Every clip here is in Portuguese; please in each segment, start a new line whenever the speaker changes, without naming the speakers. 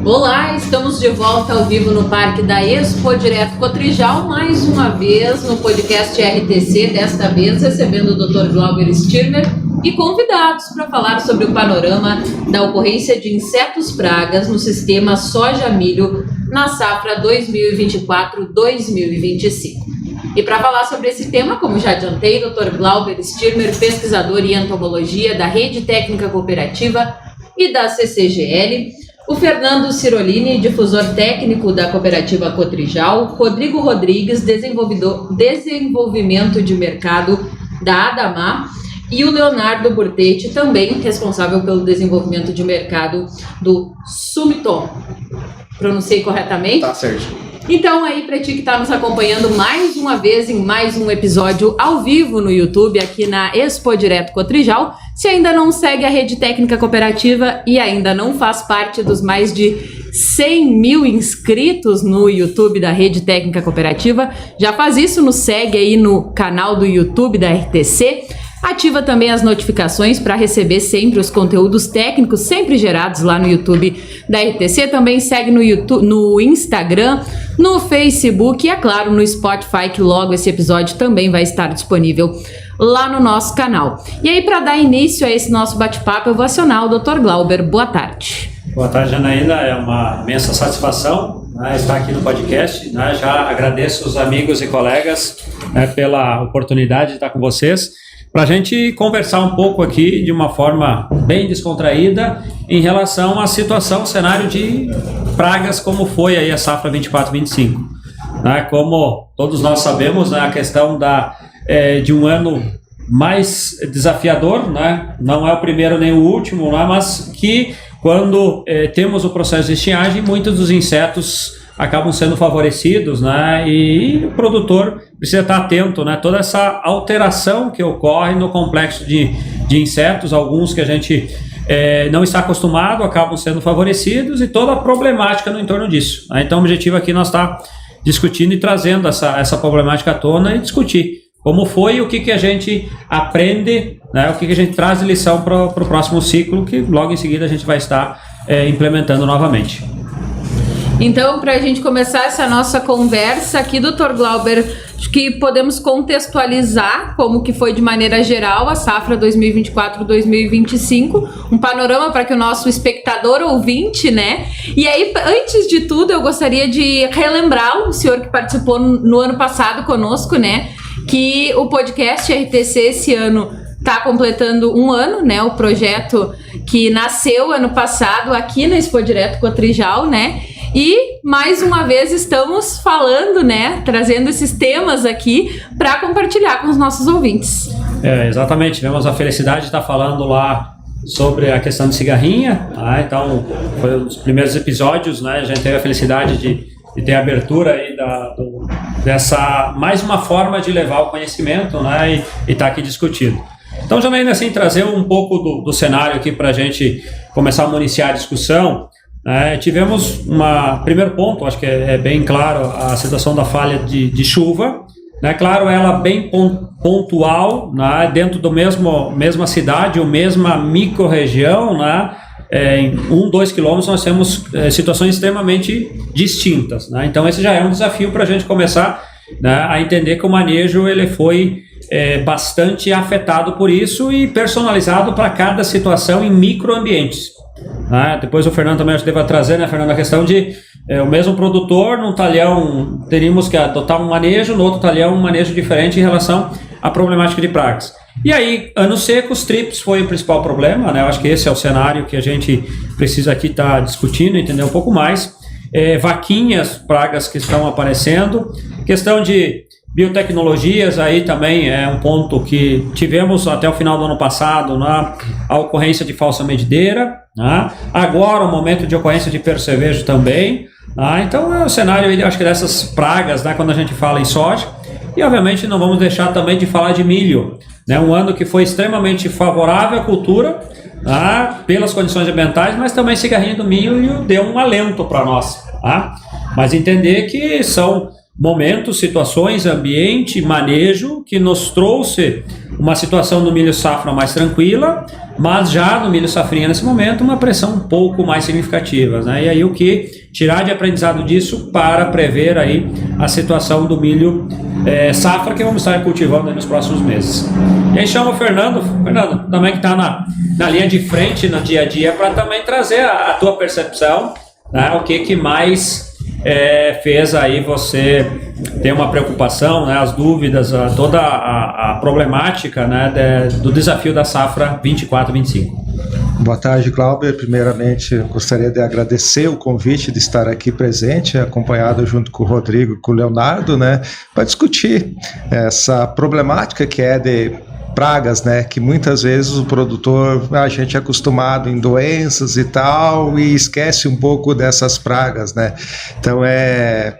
Olá, estamos de volta ao vivo no Parque da Expo Direto Cotrijal, mais uma vez no podcast RTC, desta vez recebendo o Dr. Glauber Stirner e convidados para falar sobre o panorama da ocorrência de insetos pragas no sistema soja-milho na safra 2024-2025. E para falar sobre esse tema, como já adiantei, Dr. Glauber Stirner, pesquisador em entomologia da Rede Técnica Cooperativa e da CCGL, o Fernando Cirolini, difusor técnico da Cooperativa Cotrijal, Rodrigo Rodrigues, desenvolvimento de mercado da Adamar, e o Leonardo Burtetti, também responsável pelo desenvolvimento de mercado do Sumitomo. Pronunciei corretamente?
Tá certo.
Então aí, para ti que está nos acompanhando mais uma vez em mais um episódio ao vivo no YouTube, aqui na Expo Direto Cotrijal, se ainda não segue a Rede Técnica Cooperativa e ainda não faz parte dos mais de 100 mil inscritos no YouTube da Rede Técnica Cooperativa, já faz isso, nos segue aí no canal do YouTube da RTC. Ativa também as notificações para receber sempre os conteúdos técnicos sempre gerados lá no YouTube da RTC. Também segue no YouTube, no Instagram, no Facebook e, é claro, no Spotify, que logo esse episódio também vai estar disponível lá no nosso canal. E aí, para dar início a esse nosso bate-papo, eu vou acionar o Dr. Glauber. Boa tarde.
Boa tarde, Janaína. É uma imensa satisfação estar aqui no podcast. Já agradeço os amigos e colegas pela oportunidade de estar com vocês, para a gente conversar um pouco aqui de uma forma bem descontraída em relação à situação, cenário de pragas, como foi aí a safra 24-25. Como todos nós sabemos, a questão de um ano mais desafiador, não é o primeiro nem o último, mas que quando temos o processo de estiagem, muitos dos insetos acabam sendo favorecidos, e o produtor precisa estar atento, toda essa alteração que ocorre no complexo de insetos, alguns que a gente não está acostumado acabam sendo favorecidos e toda a problemática no entorno disso. Então o objetivo aqui nós está discutindo e trazendo essa problemática à tona e discutir como foi, o que a gente aprende, o que a gente traz de lição para o próximo ciclo, que logo em seguida a gente vai estar implementando novamente.
Então, para a gente começar essa nossa conversa aqui, Dr. Glauber, acho que podemos contextualizar como que foi de maneira geral a safra 2024-2025, um panorama para que o nosso espectador ouvinte, E aí, antes de tudo, eu gostaria de relembrar o senhor que participou no ano passado conosco, que o podcast RTC esse ano está completando um ano, o projeto que nasceu ano passado aqui na Expo Direto Cotrijal, E, mais uma vez, estamos falando, trazendo esses temas aqui para compartilhar com os nossos ouvintes.
Exatamente, tivemos a felicidade de estar falando lá sobre a questão de cigarrinha, então foi um dos primeiros episódios, a gente teve a felicidade de ter a abertura aí dessa mais uma forma de levar o conhecimento, e estar aqui discutindo. Então, já ainda assim, trazer um pouco do cenário aqui para a gente começar a municiar a discussão. Tivemos primeiro ponto, acho que é bem claro, a situação da falha de chuva, claro, ela bem pontual, dentro do mesma cidade ou mesma micro-região, em 1-2 quilômetros nós temos situações extremamente distintas, então esse já é um desafio para a gente começar a entender que o manejo ele foi bastante afetado por isso e personalizado para cada situação em microambientes. Depois o Fernando também acho que deve trazer, Fernando, a questão de o mesmo produtor, num talhão teríamos que adotar um manejo, no outro talhão um manejo diferente em relação à problemática de pragas. E aí, anos secos, trips foi o principal problema, eu acho que esse é o cenário que a gente precisa aqui estar discutindo, entender um pouco mais. Vaquinhas, pragas que estão aparecendo, questão de biotecnologias, aí também é um ponto que tivemos até o final do ano passado, a ocorrência de falsa medideira, agora o momento de ocorrência de percevejo também, então é o cenário, acho que dessas pragas, quando a gente fala em soja, e obviamente não vamos deixar também de falar de milho, um ano que foi extremamente favorável à cultura, pelas condições ambientais, mas também cigarrinha do milho deu um alento para nós, mas entender que são momentos, situações, ambiente, manejo, que nos trouxe uma situação do milho safra mais tranquila, mas já no milho safrinha nesse momento uma pressão um pouco mais significativa, né? E aí o que tirar de aprendizado disso para prever aí a situação do milho safra que vamos estar cultivando nos próximos meses. E aí chama o Fernando também que está na linha de frente no dia a dia para também trazer a tua percepção, né? O que mais fez aí você ter uma preocupação, né, as dúvidas, toda a problemática, né, do desafio da safra 24-25.
Boa tarde, Glauber. Primeiramente, gostaria de agradecer o convite de estar aqui presente, acompanhado junto com o Rodrigo e com o Leonardo, né, para discutir essa problemática que é de pragas, né, que muitas vezes o produtor, a gente é acostumado em doenças e tal, e esquece um pouco dessas pragas, né, então é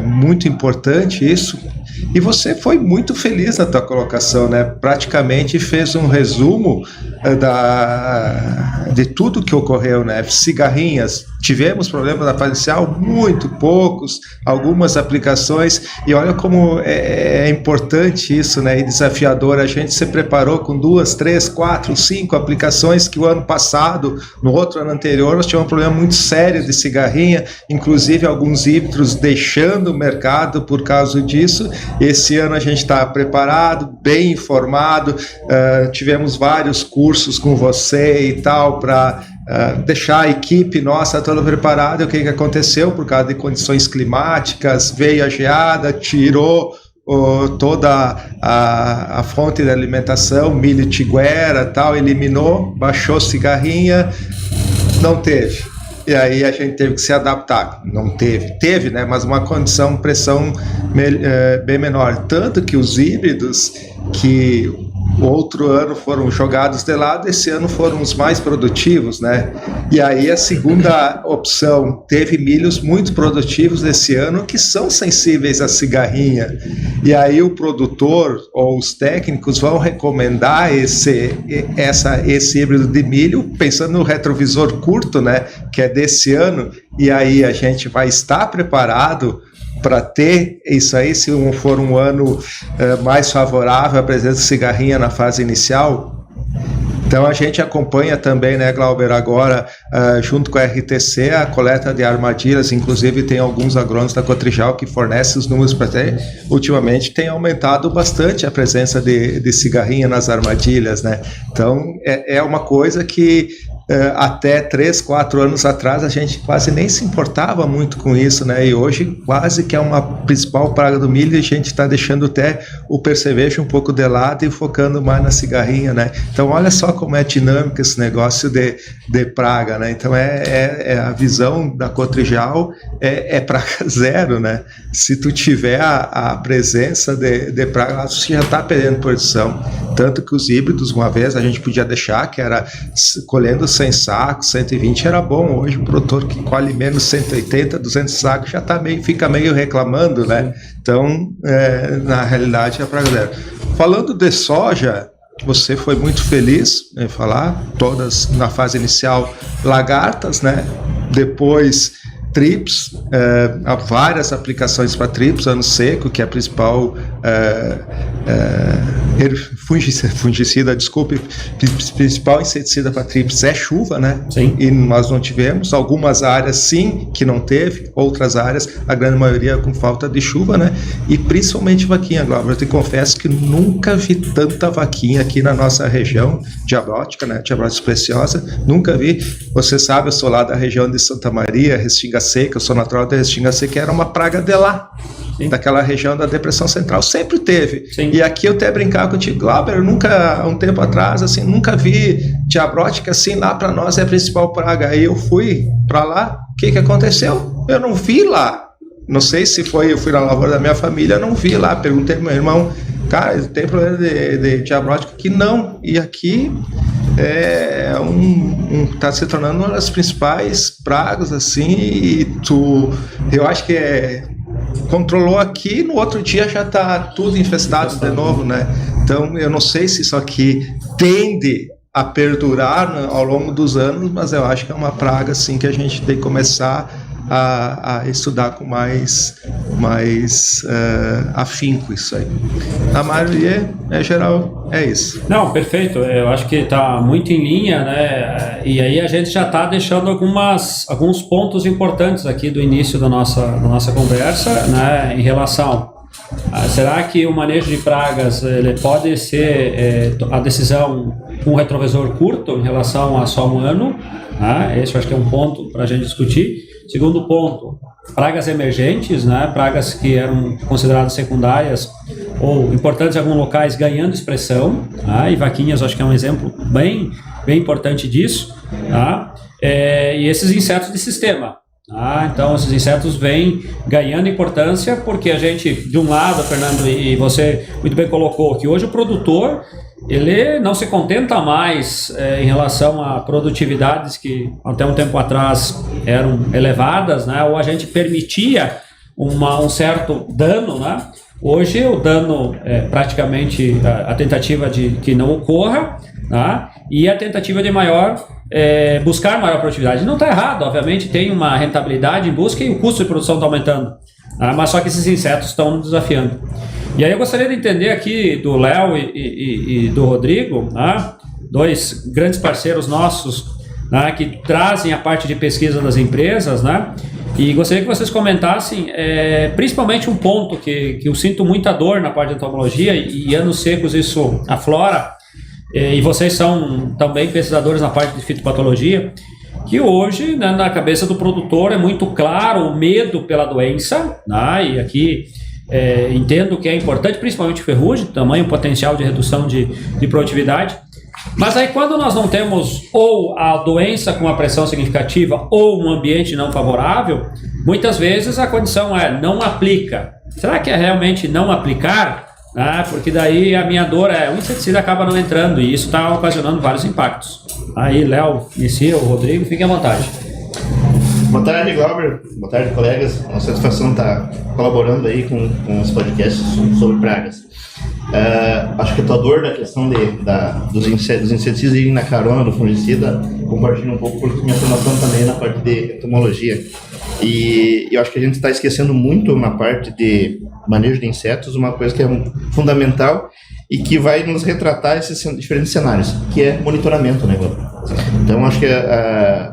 muito importante isso, e você foi muito feliz na tua colocação, né, praticamente fez um resumo de tudo que ocorreu, né, cigarrinhas, tivemos problemas na fase inicial, muito poucos, algumas aplicações, e olha como é importante isso, né, e desafiador. A gente se preparou com 2, 3, 4, 5 aplicações que o ano passado, no outro ano anterior, nós tivemos um problema muito sério de cigarrinha, inclusive alguns híbridos deixando o mercado por causa disso. Esse ano a gente está preparado, bem informado, tivemos vários cursos com você e tal, para deixar a equipe nossa toda preparada. O que aconteceu? Por causa de condições climáticas, veio a geada, tirou toda a fonte de alimentação, milho tiguera, tal, eliminou, baixou cigarrinha, não teve. E aí a gente teve que se adaptar. Não teve, né? Mas uma condição, pressão bem menor. Tanto que os híbridos que outro ano foram jogados de lado, esse ano foram os mais produtivos, né? E aí a segunda opção, teve milhos muito produtivos esse ano que são sensíveis à cigarrinha. E aí o produtor ou os técnicos vão recomendar esse híbrido de milho, pensando no retrovisor curto, né? Que é desse ano, e aí a gente vai estar preparado para ter isso aí, se for um ano mais favorável à presença de cigarrinha na fase inicial. Então a gente acompanha também, né, Glauber, agora junto com a RTC, a coleta de armadilhas, inclusive tem alguns agrônomos da Cotrijal que fornecem os números para ter. Ultimamente tem aumentado bastante a presença de cigarrinha nas armadilhas, né? Então é uma coisa que até 3, 4 anos atrás a gente quase nem se importava muito com isso, né? E hoje quase que é uma principal praga do milho, e a gente está deixando até o percevejo um pouco de lado e focando mais na cigarrinha, né? Então olha só como é dinâmico esse negócio de praga, né? Então a visão da Cotrijal é praga zero, né? Se tu tiver a presença de praga, você já está perdendo produção. Tanto que os híbridos, uma vez a gente podia deixar que era colhendo 100 sacos, 120 era bom. Hoje o produtor que colhe menos 180, 200 sacos já fica meio reclamando, né? Então, na realidade, é praga zero. Falando de soja, você foi muito feliz em falar, todas na fase inicial lagartas, né? Depois trips, há várias aplicações para trips, ano seco, que é a principal fungicida, desculpe, principal inseticida para trips é chuva, né?
Sim.
E nós não tivemos, algumas áreas sim, que não teve, outras áreas, a grande maioria com falta de chuva, né? E principalmente vaquinha, Glauber, eu te confesso que nunca vi tanta vaquinha aqui na nossa região diabrótica, né? Diabrótica preciosa, nunca vi. Você sabe, eu sou lá da região de Santa Maria, Restinga Seca, eu sou natural da Restinga Seca, era uma praga de lá. Sim. Daquela região da Depressão Central, sempre teve. Sim. E aqui eu até brincar contigo, Glauber, eu nunca, um tempo atrás, assim, nunca vi diabrótica assim, lá para nós é a principal praga. Aí eu fui para lá, o que aconteceu? Eu não vi lá. Não sei se foi, eu fui na lavoura da minha família, não vi lá. Perguntei pro meu irmão, cara, tem problema de diabrótica aqui? Não. E aqui tá se tornando uma das principais pragas, assim, e eu acho que controlou aqui, no outro dia já está tudo infestado de novo, né? Então eu não sei se isso aqui tende a perdurar ao longo dos anos, mas eu acho que é uma praga assim que a gente tem que começar a estudar com mais afinco isso aí. Na maioria, geral, é isso.
Não, perfeito. Eu acho que está muito em linha, né? E aí a gente já está deixando alguns pontos importantes aqui do início da nossa conversa, né? Em relação será que o manejo de pragas ele pode ser a decisão com um retrovisor curto em relação a só um ano? Esse eu acho que é um ponto para a gente discutir. Segundo ponto, pragas emergentes, né? Pragas que eram consideradas secundárias ou importantes em alguns locais ganhando expressão, e vaquinhas acho que é um exemplo bem importante disso. E esses insetos de sistema. Então esses insetos vêm ganhando importância porque a gente, de um lado, Fernando, e você muito bem colocou, que hoje o produtor ele não se contenta mais em relação a produtividades que até um tempo atrás eram elevadas, né? Ou a gente permitia um certo dano, né? Hoje o dano é praticamente a tentativa de que não ocorra, né? E a tentativa de buscar maior produtividade. Não está errado, obviamente tem uma rentabilidade em busca e o custo de produção está aumentando, mas só que esses insetos estão nos desafiando. E aí eu gostaria de entender aqui do Léo e do Rodrigo, dois grandes parceiros nossos, que trazem a parte de pesquisa das empresas, e gostaria que vocês comentassem principalmente um ponto que eu sinto muita dor na parte de entomologia, e anos secos isso aflora, e vocês são também pesquisadores na parte de fitopatologia, que hoje, na cabeça do produtor é muito claro o medo pela doença, e aqui entendo que é importante, principalmente ferrugem, tamanho potencial de redução de produtividade, mas aí quando nós não temos ou a doença com uma pressão significativa ou um ambiente não favorável, muitas vezes a condição é não aplica. Será que é realmente não aplicar? Porque daí a minha dor o inseticida acaba não entrando e isso está ocasionando vários impactos. Aí, Léo, inicia, o Rodrigo, fique à vontade.
Boa tarde, Glauber. Boa tarde, colegas. Uma satisfação estar colaborando aí com os podcasts sobre pragas. Acho que a tua dor da questão dos inseticidas irem na carona do fungicida, compartilho um pouco porque minha formação também é na parte de entomologia. E eu acho que a gente está esquecendo muito na parte de manejo de insetos, uma coisa que é fundamental e que vai nos retratar esses diferentes cenários, que é monitoramento, né, Glauber? Então, acho que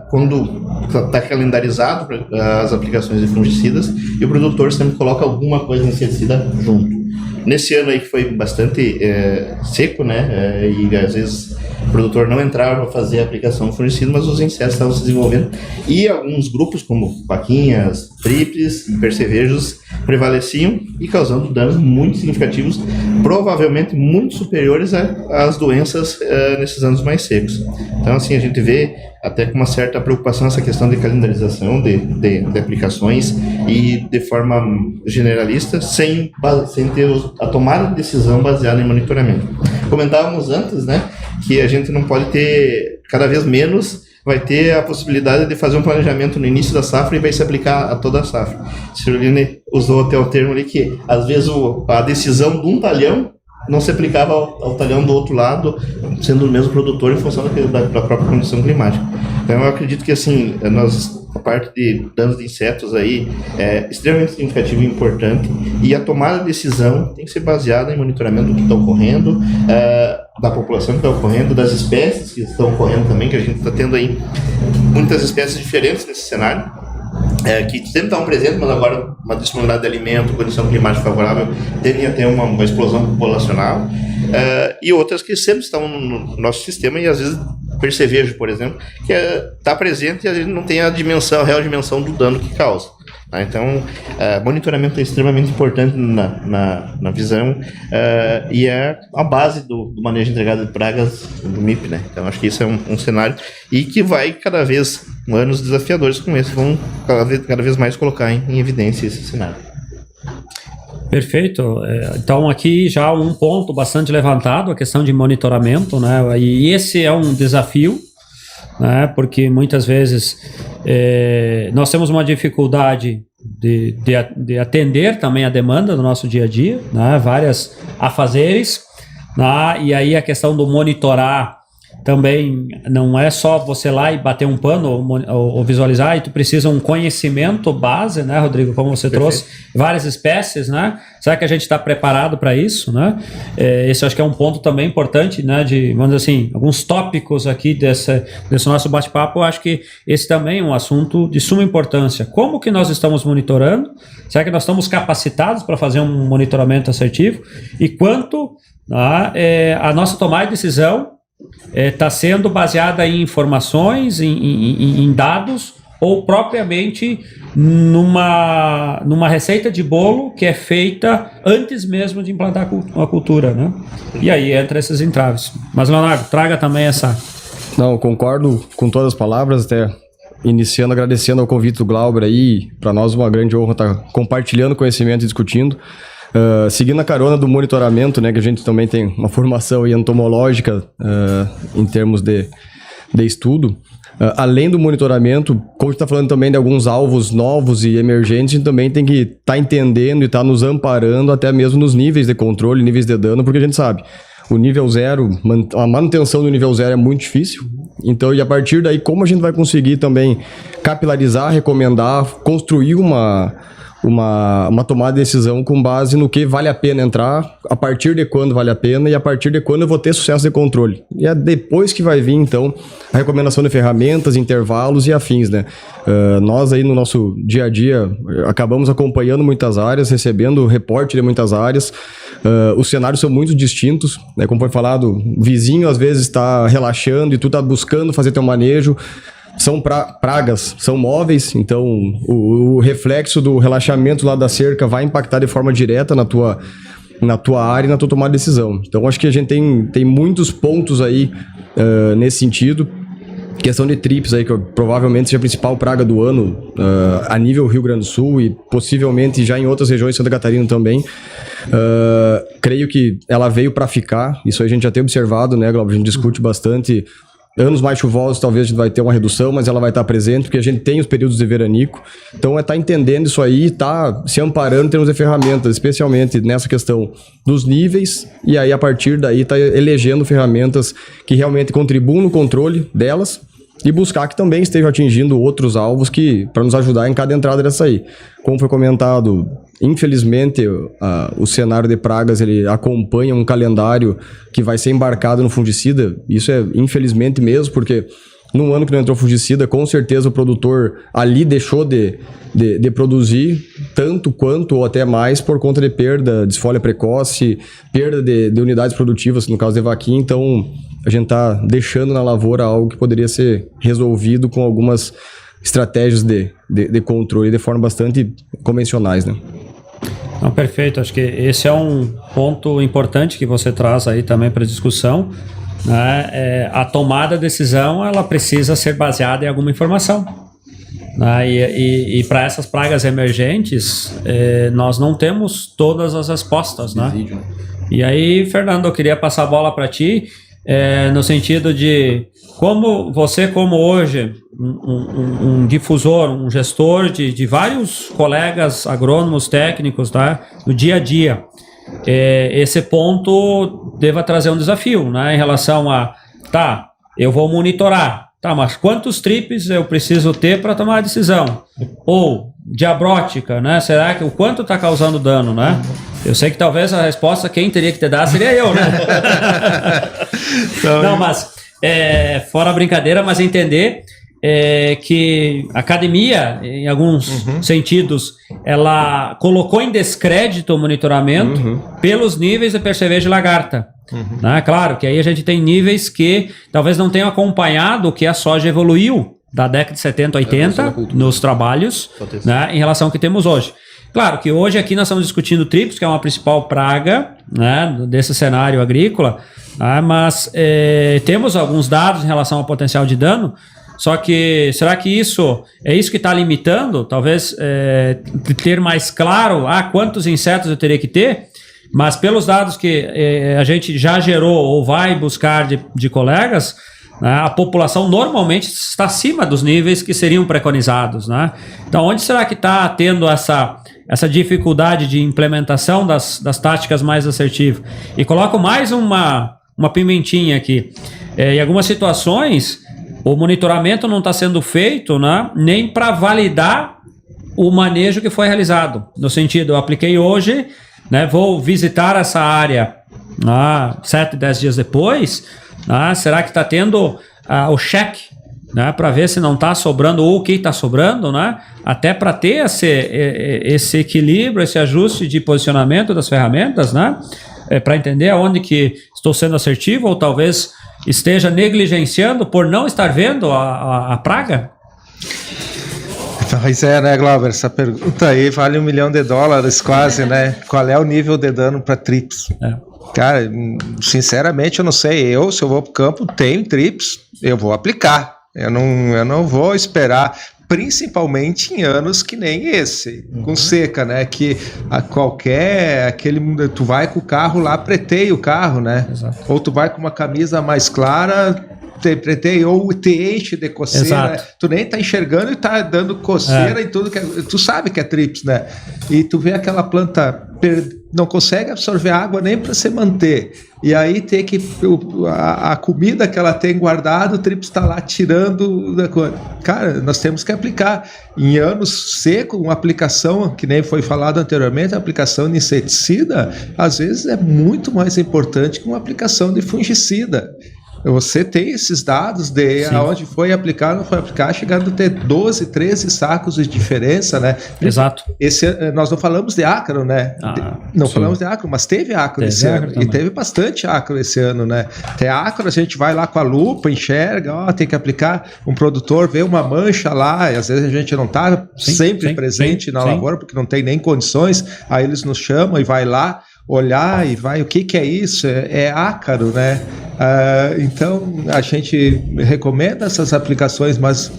quando está calendarizado as aplicações de fungicidas e o produtor sempre coloca alguma coisa de inseticida junto. Nesse ano aí que foi bastante seco, né, e às vezes o produtor não entrava para fazer a aplicação do fungicida, mas os insetos estavam se desenvolvendo e alguns grupos como vaquinhas, tríplices e percevejos prevaleciam e causando danos muito significativos, provavelmente muito superiores às doenças nesses anos mais secos. Então, assim, a gente vê até com uma certa preocupação essa questão de calendarização de aplicações e de forma generalista, sem ter a tomada de decisão baseada em monitoramento. Comentávamos antes, né, que a gente não pode ter, cada vez menos, vai ter a possibilidade de fazer um planejamento no início da safra e vai se aplicar a toda a safra. O Cirolini usou até o termo ali que, às vezes, a decisão de um talhão não se aplicava ao talhão do outro lado, sendo o mesmo produtor em função da própria condição climática. Então, eu acredito que, assim, a parte de danos de insetos aí é extremamente significativa e importante, e a tomada de decisão tem que ser baseada em monitoramento do que está ocorrendo, da população que está ocorrendo, das espécies que estão ocorrendo também, que a gente está tendo aí muitas espécies diferentes nesse cenário, que sempre estavam presentes, mas agora uma disponibilidade de alimento, condição climática favorável, tendem a ter uma explosão populacional, e outras que sempre estão no nosso sistema, e às vezes percevejo, por exemplo, que está presente e a gente não tem a real dimensão do dano que causa. Então, monitoramento é extremamente importante na visão, e é a base do manejo integrado de pragas do MIP, né? Então, acho que isso é um cenário e que vai cada vez, anos desafiadores como esse, vão cada vez mais colocar em evidência esse cenário.
Perfeito. Então, aqui já um ponto bastante levantado, a questão de monitoramento, né? E esse é um desafio, né? Porque muitas vezes nós temos uma dificuldade de atender também a demanda do nosso dia a dia, né? Várias afazeres, né? E aí a questão do monitorar também não é só você lá e bater um pano ou visualizar, e tu precisa um conhecimento base, né, Rodrigo, como você trouxe, várias espécies, né? Será que a gente está preparado para isso, né? Esse eu acho que é um ponto também importante, né, de, vamos dizer assim, alguns tópicos aqui desse nosso bate-papo. Eu acho que esse também é um assunto de suma importância. Como que nós estamos monitorando? Será que nós estamos capacitados para fazer um monitoramento assertivo? E quanto a nossa tomada de decisão está sendo baseada em informações, em dados, ou propriamente numa receita de bolo que é feita antes mesmo de implantar uma cultura, né? E aí entra esses entraves. Mas, Leonardo, traga também essa...
Não, concordo com todas as palavras, até iniciando agradecendo ao convite do Glauber aí, para nós uma grande honra estar compartilhando conhecimento e discutindo. Seguindo a carona do monitoramento, né, que a gente também tem uma formação aí entomológica em termos de estudo, além do monitoramento, como a gente está falando também de alguns alvos novos e emergentes, a gente também tem que estar entendendo e estar nos amparando até mesmo nos níveis de controle, níveis de dano, porque a gente sabe, o nível 0, a manutenção do nível 0 é muito difícil, então, e a partir daí, como a gente vai conseguir também capilarizar, recomendar, construir uma tomada de decisão com base no que vale a pena entrar, a partir de quando vale a pena e a partir de quando eu vou ter sucesso de controle. E é depois que vai vir, então, a recomendação de ferramentas, intervalos e afins, né? Nós aí no nosso dia a dia acabamos acompanhando muitas áreas, recebendo reporte de muitas áreas. Os cenários são muito distintos, né? Como foi falado, o vizinho às vezes está relaxando e tu está buscando fazer teu manejo. São pragas, são móveis, então o reflexo do relaxamento lá da cerca vai impactar de forma direta na tua área e na tua tomada de decisão. Então acho que a gente tem muitos pontos aí nesse sentido. Questão de trips aí, que provavelmente seja a principal praga do ano a nível Rio Grande do Sul e possivelmente já em outras regiões de Santa Catarina também. Creio que ela veio para ficar, isso aí a gente já tem observado, né, Glauber? A gente discute bastante. Anos mais chuvosos talvez a gente vai ter uma redução, mas ela vai estar presente, porque a gente tem os períodos de veranico. Então estar entendendo isso aí, tá se amparando em termos de ferramentas, especialmente nessa questão dos níveis, e aí a partir daí tá elegendo ferramentas que realmente contribuam no controle delas e buscar que também estejam atingindo outros alvos para nos ajudar em cada entrada dessa aí. Como foi comentado, infelizmente o cenário de pragas ele acompanha um calendário que vai ser embarcado no fungicida. Isso é infelizmente mesmo, porque num ano que não entrou fungicida, com certeza o produtor ali deixou de produzir tanto quanto ou até mais por conta de perda, desfolha precoce, perda de unidades produtivas, no caso de vaquinha. Então a gente está deixando na lavoura algo que poderia ser resolvido com algumas estratégias de controle de forma bastante convencionais, né?
Não, perfeito, acho que esse é um ponto importante que você traz aí também para discussão, né? A tomada de decisão ela precisa ser baseada em alguma informação, né? E para essas pragas emergentes nós não temos todas as respostas, né? E aí, Fernando, eu queria passar a bola para ti, no sentido de como você, como hoje um difusor, um gestor de vários colegas agrônomos técnicos, tá, no dia a dia, esse ponto deva trazer um desafio, né, em relação a, eu vou monitorar, mas quantos trips eu preciso ter para tomar a decisão? Ou diabrótica, né? Será que o quanto está causando dano, né? Eu sei que talvez a resposta quem teria que te dar seria eu, né? Não, mas fora a brincadeira, mas entender que a academia, em alguns sentidos, ela colocou em descrédito o monitoramento pelos níveis de percevejo e lagarta. Né? Claro que aí a gente tem níveis que talvez não tenham acompanhado o que a soja evoluiu da década de 70, 80 nos trabalhos, né, em relação ao que temos hoje. Claro que hoje aqui nós estamos discutindo trips, que é uma principal praga, né, desse cenário agrícola, né, mas temos alguns dados em relação ao potencial de dano. Só que será que isso é isso que está limitando? Talvez ter mais claro quantos insetos eu teria que ter, mas pelos dados que a gente já gerou ou vai buscar de colegas, né, a população normalmente está acima dos níveis que seriam preconizados, né? Então, onde será que está tendo essa dificuldade de implementação das táticas mais assertivas? E coloco mais uma uma pimentinha aqui. Em algumas situações, o monitoramento não está sendo feito, né, nem para validar o manejo que foi realizado. No sentido, eu apliquei hoje, né, vou visitar essa área 7, 10 dias depois, será que está tendo o cheque, né, para ver se não está sobrando ou o que está sobrando, né, até para ter esse equilíbrio, esse ajuste de posicionamento das ferramentas, né, para entender aonde que estou sendo assertivo ou talvez esteja negligenciando por não estar vendo a praga?
Pois é, né, Glauber? Essa pergunta aí vale $1 milhão quase, né? Qual é o nível de dano para trips? Cara, sinceramente eu não sei. Se eu vou pro campo, tenho trips, eu vou aplicar. Eu não vou esperar, principalmente em anos que nem esse, com seca, né? Que tu vai com o carro lá, preteia o carro, né? Exato. Ou tu vai com uma camisa mais clara, preteia, ou te enche de coceira, né? Tu nem tá enxergando e tá dando coceira e tudo, tu sabe que é trips, né? E tu vê aquela planta não consegue absorver água nem para se manter. E aí tem que a comida que ela tem guardada, o trips está lá tirando da coisa. Cara, nós temos que aplicar. Em anos secos, uma aplicação, que nem foi falado anteriormente, a aplicação de inseticida, às vezes é muito mais importante que uma aplicação de fungicida. Você tem esses dados de aonde foi aplicar, não foi aplicar, chegando a ter 12, 13 sacos de diferença, né?
Exato.
Nós não falamos de ácaro, né? Não falamos de ácaro, mas teve ácaro esse ano. Também. E teve bastante ácaro esse ano, né? Tem ácaro, a gente vai lá com a lupa, enxerga, tem que aplicar. Um produtor vê uma mancha lá, e às vezes a gente não está sempre presente na lavoura, porque não tem nem condições, aí eles nos chamam e vai lá olhar e vai, o que é isso? É ácaro, né? Então a gente recomenda essas aplicações, mas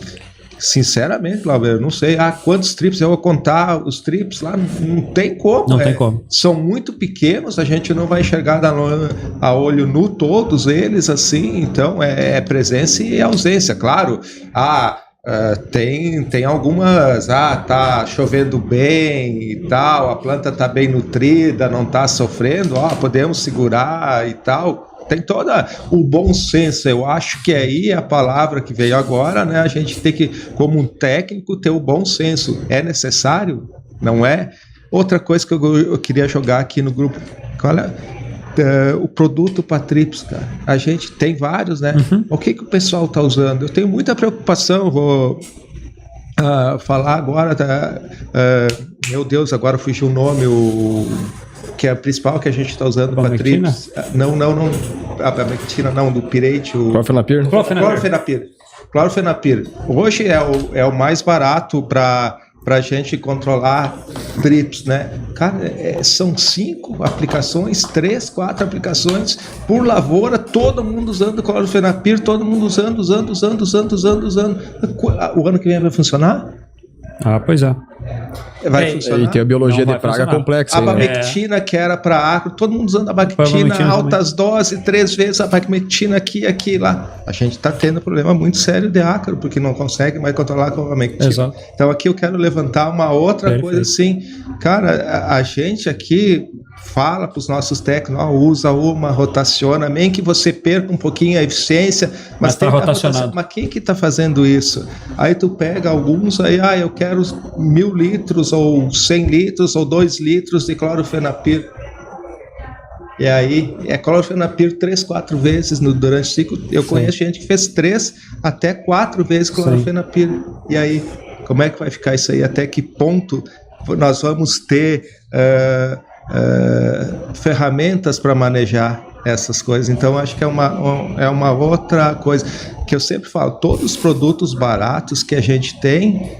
sinceramente, Glauber, eu não sei quantos trips, eu vou contar os trips lá, não tem como.
Não tem como.
São muito pequenos, a gente não vai enxergar a olho nu todos eles assim, então é presença e ausência, claro. Tem algumas, tá chovendo bem e tal, a planta tá bem nutrida, não tá sofrendo, podemos segurar e tal. Tem todo o bom senso, eu acho que aí é a palavra que veio agora, né? A gente tem que, como um técnico, ter o bom senso. É necessário? Não é? Outra coisa que eu queria jogar aqui no grupo, qual é? O produto para trips, cara. A gente tem vários, né? O que o pessoal está usando? Eu tenho muita preocupação, vou falar agora, meu Deus, agora fugiu o nome, que é o principal que a gente está usando para trips. Não, a Bamectina não, do Pirate. Clorfenapir. Hoje é o mais barato para a gente controlar trips, né? Cara, são 5 aplicações, 3, 4 aplicações por lavoura, todo mundo usando clorfenapir, todo mundo usando. O ano que vem vai funcionar?
Pois é.
Vai funcionar?
E tem a biologia de praga complexa.
A abamectina, que era para acro, todo mundo usando a abamectina, altas doses, 3 vezes a abamectina aqui, lá. A gente está tendo um problema muito sério de acro, porque não consegue mais controlar com a abamectina.
Exato.
Então aqui eu quero levantar uma outra coisa assim. Cara, a gente aqui fala para os nossos técnicos, usa uma, rotaciona, nem que você perca um pouquinho a eficiência, mas
está rotacionado.
Mas quem que está fazendo isso? Aí tu pega alguns aí, eu quero 1.000 litros, ou 100 litros, ou 2 litros de clorofenapir. E aí, clorofenapir 3, 4 vezes durante o ciclo. Eu conheço gente que fez 3 até 4 vezes clorofenapir. E aí, como é que vai ficar isso aí? Até que ponto nós vamos ter ferramentas para manejar essas coisas? Então acho que é uma outra coisa que eu sempre falo, todos os produtos baratos que a gente tem,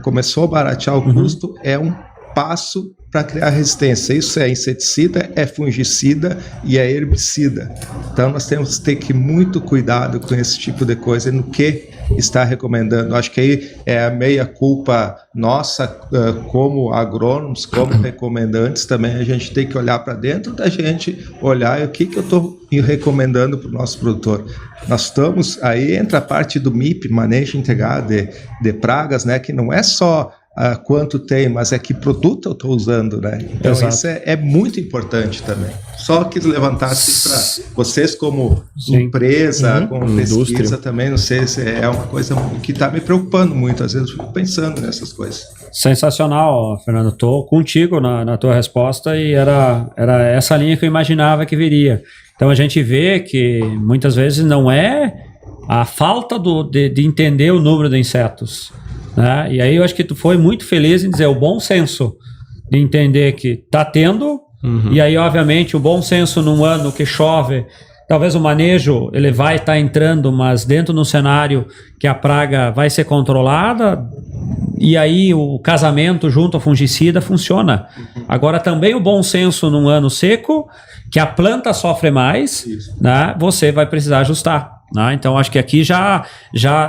começou a baratear o custo, é um passo para criar resistência. Isso é inseticida, é fungicida e é herbicida. Então nós temos que ter muito cuidado com esse tipo de coisa, no que está recomendando. Acho que aí é a meia culpa nossa, como agrônomos, como recomendantes também. A gente tem que olhar para dentro da gente, olhar o que eu estou recomendando para o nosso produtor. Nós estamos, aí entra a parte do MIP, Manejo Integrado de Pragas, né, que não é só quanto tem, mas é que produto eu estou usando, né? Então
Exato.
isso é muito importante também. Só quis levantar assim para vocês como empresa, como pesquisa
Indústria.
também, não sei se é uma coisa que está me preocupando muito, às vezes eu fico pensando nessas coisas.
Sensacional, Fernando. Estou contigo na tua resposta e era essa linha que eu imaginava que viria. Então a gente vê que muitas vezes não é a falta de entender o número de insetos, né? E aí eu acho que tu foi muito feliz em dizer o bom senso de entender que está tendo, e aí obviamente o bom senso num ano que chove, talvez o manejo ele vai estar entrando, mas dentro de um cenário que a praga vai ser controlada, e aí o casamento junto ao fungicida funciona. Agora também o bom senso num ano seco, que a planta sofre mais, né, você vai precisar ajustar. Né? Então acho que aqui já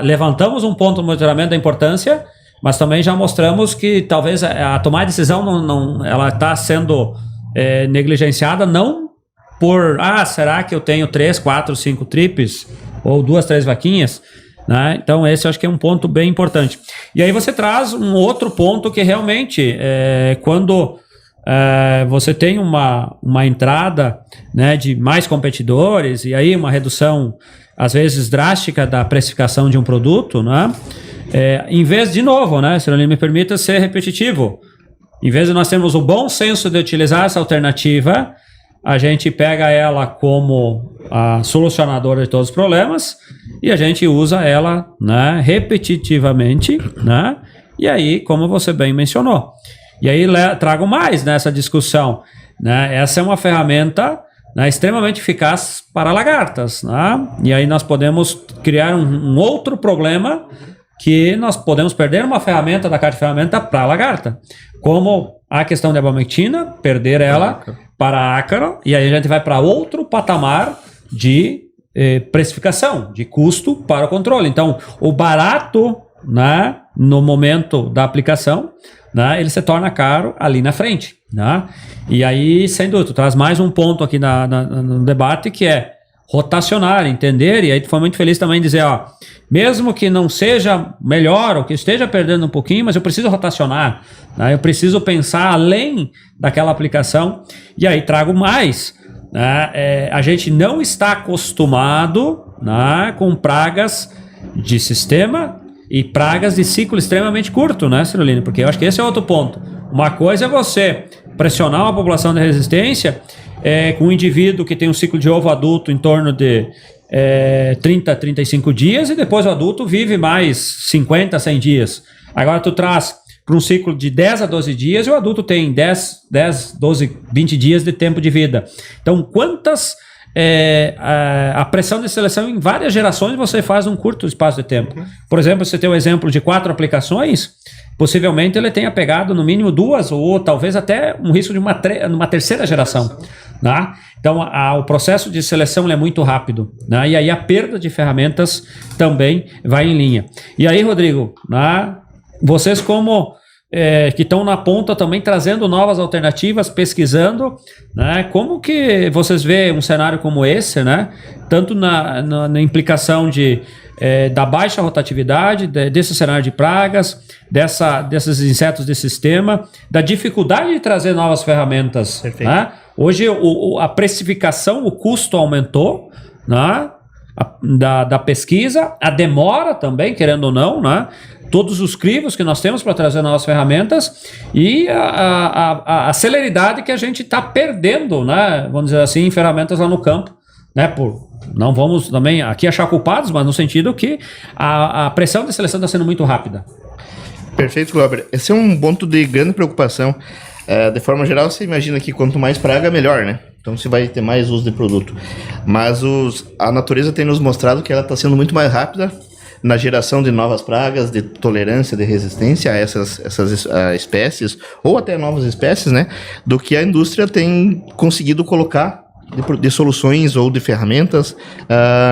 levantamos um ponto no monitoramento da importância, mas também já mostramos que talvez a tomar decisão ela está sendo negligenciada, não por, será que eu tenho 3, 4, 5 tripes ou 2, 3 vaquinhas? Né? Então esse eu acho que é um ponto bem importante. E aí você traz um outro ponto que realmente quando você tem uma entrada, né, de mais competidores e aí uma redução às vezes drástica da precificação de um produto, né? Em vez, de novo, né, se me permita ser repetitivo, em vez de nós termos o bom senso de utilizar essa alternativa, a gente pega ela como a solucionadora de todos os problemas e a gente usa ela, né, repetitivamente, né? E aí, como você bem mencionou, e aí trago mais nessa discussão, né? Essa é uma ferramenta, né, extremamente eficaz para lagartas, né? E aí nós podemos criar um outro problema que nós podemos perder uma ferramenta da caixa de ferramenta para a lagarta, como a questão da abamectina, perder ela para ácaro, e aí a gente vai para outro patamar de precificação, de custo para o controle. Então, o barato, né, no momento da aplicação, né, ele se torna caro ali na frente. Né? E aí, sem dúvida, tu traz mais um ponto aqui no debate, que é rotacionar, entender, e aí tu foi muito feliz também em dizer, mesmo que não seja melhor, ou que esteja perdendo um pouquinho, mas eu preciso rotacionar, né? Eu preciso pensar além daquela aplicação, e aí trago mais, né? A gente não está acostumado, né, com pragas de sistema e pragas de ciclo extremamente curto, né, Cirolino? Porque eu acho que esse é outro ponto. Uma coisa é você pressionar uma população de resistência com um indivíduo que tem um ciclo de ovo adulto em torno de 30, 35 dias e depois o adulto vive mais 50, 100 dias. Agora tu traz para um ciclo de 10 a 12 dias e o adulto tem 10, 12, 20 dias de tempo de vida. Então, quantas... a pressão de seleção em várias gerações você faz num curto espaço de tempo. Por exemplo, você tem um exemplo de 4 aplicações, possivelmente ele tenha pegado no mínimo 2 ou talvez até um risco de uma terceira geração. Né? Então o processo de seleção é muito rápido, né? E aí a perda de ferramentas também vai em linha. E aí, Rodrigo, né, vocês como que estão na ponta também trazendo novas alternativas, pesquisando, né? Como que vocês veem um cenário como esse, né? Tanto na implicação da baixa rotatividade, desse cenário de pragas, desses insetos de sistema, da dificuldade de trazer novas ferramentas.
Perfeito.
Né? Hoje a precificação, o custo aumentou, né? Da pesquisa, a demora também, querendo ou não, né? Todos os crivos que nós temos para trazer novas ferramentas e a celeridade que a gente está perdendo, né? Vamos dizer assim, em ferramentas lá no campo, né? Não vamos também aqui achar culpados, mas no sentido que a pressão de seleção está sendo muito rápida.
Perfeito, Glauber. Esse é um ponto de grande preocupação. De forma geral, você imagina que quanto mais praga, melhor, né? Então você vai ter mais uso de produto. Mas a natureza tem nos mostrado que ela está sendo muito mais rápida na geração de novas pragas, de tolerância, de resistência a essas espécies, ou até novas espécies, né? Do que a indústria tem conseguido colocar de soluções ou de ferramentas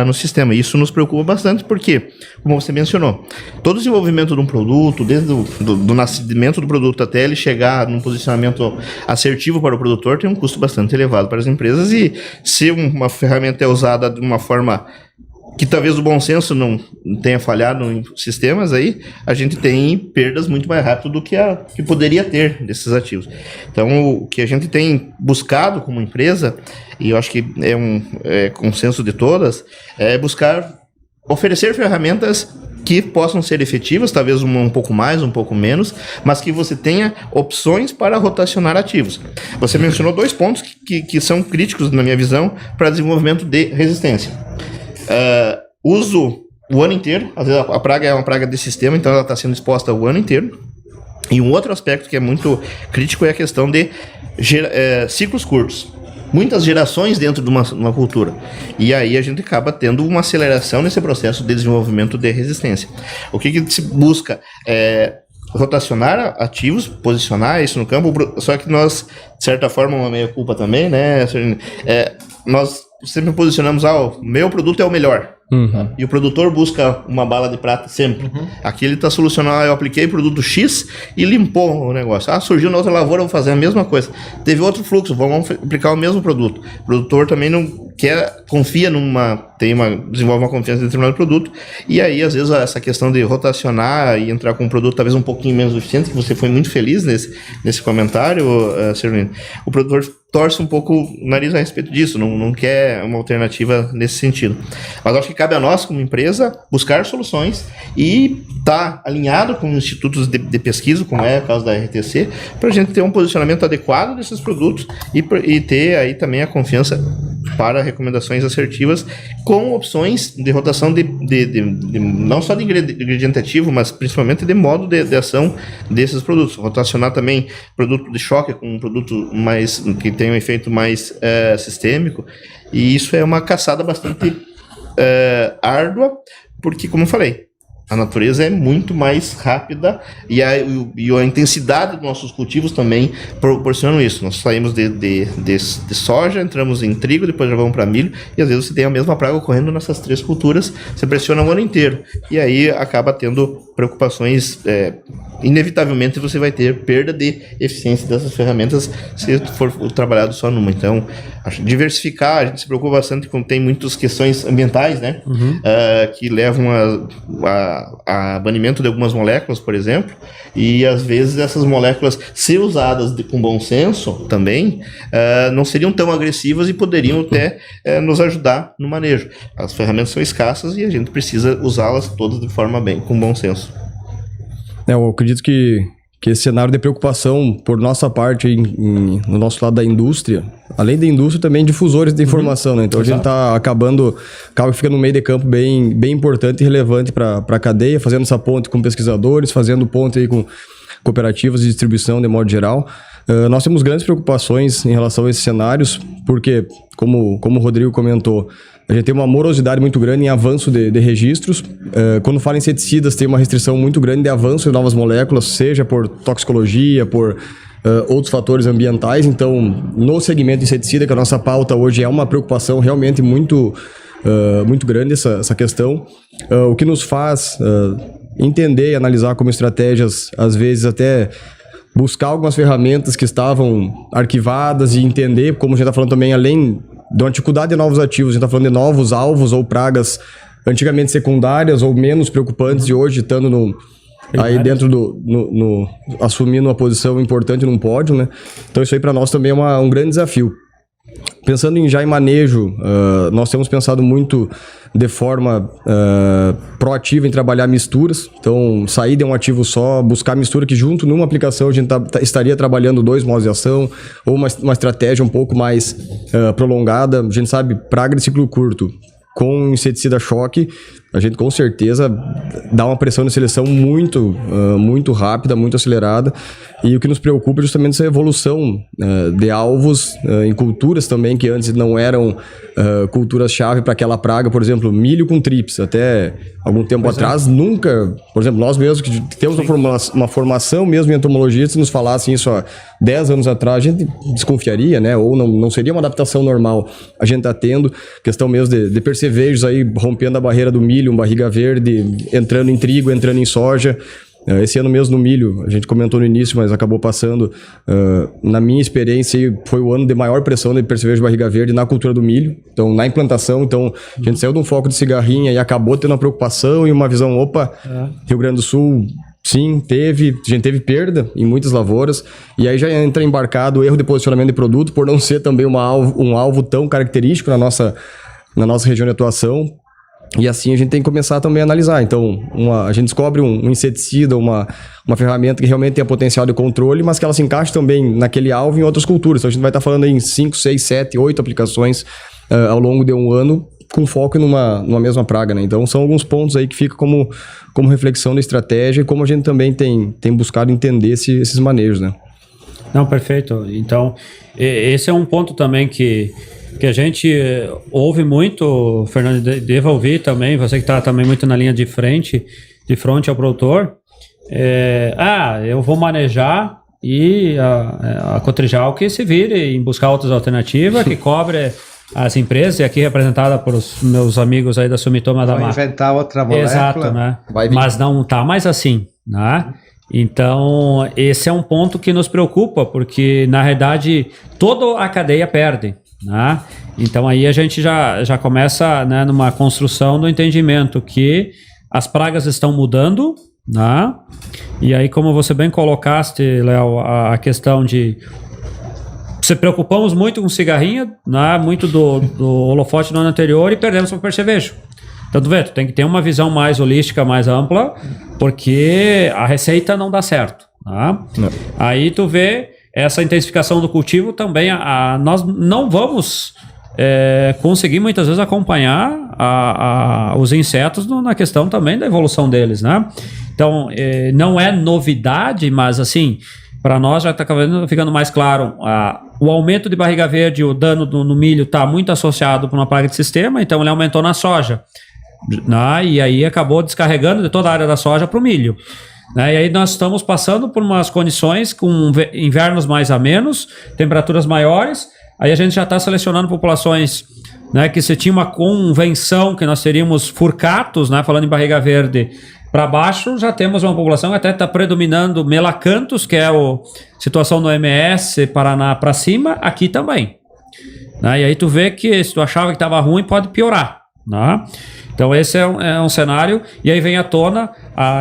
no sistema. Isso nos preocupa bastante porque, como você mencionou, todo o desenvolvimento de um produto, desde do nascimento do produto até ele chegar num posicionamento assertivo para o produtor, tem um custo bastante elevado para as empresas, e se uma ferramenta é usada de uma forma que talvez o bom senso não tenha falhado em sistemas aí, a gente tem perdas muito mais rápido do que poderia ter desses ativos. Então, o que a gente tem buscado como empresa, e eu acho que é consenso de todas, é buscar oferecer ferramentas que possam ser efetivas, talvez um pouco mais, um pouco menos, mas que você tenha opções para rotacionar ativos. Você mencionou 2 pontos que são críticos, na minha visão, para desenvolvimento de resistência. Uso o ano inteiro, às vezes a praga é uma praga de sistema, então ela está sendo exposta o ano inteiro. E um outro aspecto que é muito crítico é a questão de ciclos curtos. Muitas gerações dentro de uma cultura. E aí a gente acaba tendo uma aceleração nesse processo de desenvolvimento de resistência. O que se busca é rotacionar ativos, posicionar isso no campo, só que nós, de certa forma, uma meia culpa também, né? Nós sempre posicionamos, o meu produto é o melhor. E o produtor busca uma bala de prata sempre. Aqui ele está solucionando, eu apliquei produto X e limpou o negócio. Surgiu na outra lavoura, vou fazer a mesma coisa. Teve outro fluxo, vamos aplicar o mesmo produto. O produtor também não confia desenvolve uma confiança em determinado produto, e aí às vezes essa questão de rotacionar e entrar com um produto talvez um pouquinho menos eficiente, que você foi muito feliz nesse comentário, Serlino. O produtor torce um pouco o nariz a respeito disso, não quer uma alternativa nesse sentido. Mas acho que cabe a nós, como empresa, buscar soluções e estar alinhado com institutos de pesquisa, como é o caso da RTC, para a gente ter um posicionamento adequado desses produtos e ter aí também a confiança para recomendações assertivas com opções de rotação de não só de ingrediente ativo, mas principalmente de modo de ação desses produtos. Rotacionar também produto de choque com um produto que tem um efeito mais sistêmico, e isso é uma caçada bastante árdua, porque, como eu falei, a natureza é muito mais rápida e a intensidade dos nossos cultivos também proporcionam isso. Nós saímos de soja, entramos em trigo, depois já vamos para milho, e às vezes você tem a mesma praga ocorrendo nessas 3 culturas, você pressiona o ano inteiro, e aí acaba tendo preocupações, inevitavelmente você vai ter perda de eficiência dessas ferramentas se for trabalhado só numa. Então, diversificar, a gente se preocupa bastante quando tem muitas questões ambientais, né? Que levam a banimento de algumas moléculas, por exemplo, e às vezes essas moléculas, se usadas com bom senso também, não seriam tão agressivas e poderiam até nos ajudar no manejo. As ferramentas são escassas e a gente precisa usá-las todas de forma com bom senso.
Eu acredito que esse cenário de preocupação por nossa parte no nosso lado da indústria, além da indústria, também difusores de informação, né? Então a gente está acaba que fica no meio de campo bem importante e relevante para a cadeia, fazendo essa ponte com pesquisadores, fazendo ponte aí com cooperativas de distribuição de modo geral. Nós temos grandes preocupações em relação a esses cenários, porque, como o Rodrigo comentou, a gente tem uma morosidade muito grande em avanço de registros. Quando fala em inseticidas, tem uma restrição muito grande de avanço de novas moléculas, seja por toxicologia, por outros fatores ambientais. Então, no segmento de inseticida, que a nossa pauta hoje é uma preocupação realmente muito grande essa questão. O que nos faz entender e analisar como estratégias, às vezes até buscar algumas ferramentas que estavam arquivadas e entender, como a gente está falando também, além de uma dificuldade de novos ativos, a gente está falando de novos alvos ou pragas antigamente secundárias ou menos preocupantes, e hoje estando aí dentro assumindo uma posição importante num pódio, né? Então isso aí para nós também é um grande desafio. Pensando já em manejo, nós temos pensado muito de forma proativa em trabalhar misturas. Então, sair de um ativo só, buscar mistura que junto numa aplicação a gente estaria trabalhando 2 modos de ação, ou uma estratégia um pouco mais prolongada. A gente sabe, praga de ciclo curto com inseticida choque, a gente com certeza dá uma pressão de seleção muito rápida, muito acelerada, e o que nos preocupa é justamente essa evolução de alvos em culturas também que antes não eram culturas-chave para aquela praga. Por exemplo, milho com trips, até algum tempo atrás, nunca, por exemplo, nós mesmos que temos uma formação mesmo em entomologia, se nos falassem isso há 10 anos atrás, a gente desconfiaria, né? Ou não seria uma adaptação normal. A gente está tendo questão mesmo de percevejos aí rompendo a barreira do milho, um barriga verde, entrando em trigo, entrando em soja. Esse ano mesmo no milho, a gente comentou no início, mas acabou passando. Na minha experiência, foi o ano de maior pressão de percevejo de barriga verde na cultura do milho. Então, na implantação, a gente saiu de um foco de cigarrinha e acabou tendo uma preocupação e uma visão, Rio Grande do Sul, sim, a gente teve perda em muitas lavouras. E aí já entra embarcado o erro de posicionamento de produto, por não ser também um alvo tão característico na nossa região de atuação. E assim a gente tem que começar também a analisar. Então, a gente descobre um inseticida, uma ferramenta que realmente tem potencial de controle, mas que ela se encaixa também naquele alvo em outras culturas. Então, a gente vai estar falando aí em 5, 6, 7, 8 aplicações ao longo de um ano, com foco numa mesma praga, né? Então, são alguns pontos aí que ficam como reflexão da estratégia e como a gente também tem buscado entender esses manejos, né?
Não, perfeito. Então, esse é um ponto também que a gente ouve muito, Fernando, deva ouvir também, você que está também muito na linha de frente ao produtor, eu vou manejar e a Cotrijal que se vire em buscar outras alternativas, que cobre as empresas, e aqui representada por os meus amigos aí da Sumitomo da
Vai inventar outra molécula.
Exato, né? Mas não está mais assim, né? Então, esse é um ponto que nos preocupa, porque, na realidade, toda a cadeia perde, né? Então, aí a gente já começa, né, numa construção do entendimento que as pragas estão mudando, né? E aí, como você bem colocaste, Léo, a questão de... Se preocupamos muito com cigarrinha, né, muito do holofote no ano anterior, e perdemos para o percevejo. Então, tu tem que ter uma visão mais holística, mais ampla, porque a receita não dá certo. Tá? Aí tu vê essa intensificação do cultivo também. Nós não vamos conseguir muitas vezes acompanhar os insetos na questão também da evolução deles, né? Então, não é novidade, mas assim, para nós já está ficando mais claro. O aumento de barriga verde, o dano no milho está muito associado com uma praga de sistema, então ele aumentou na soja. E aí acabou descarregando de toda a área da soja para o milho. E aí nós estamos passando por umas condições com invernos mais amenos, temperaturas maiores. Aí a gente já está selecionando populações, né, que se tinha uma convenção que nós teríamos furcatos, né, falando em barriga verde, para baixo já temos uma população que até está predominando melacanthus, que é a situação no MS, Paraná para cima, aqui também. E aí tu vê que se tu achava que estava ruim, pode piorar. Então esse é um cenário, e aí vem à tona,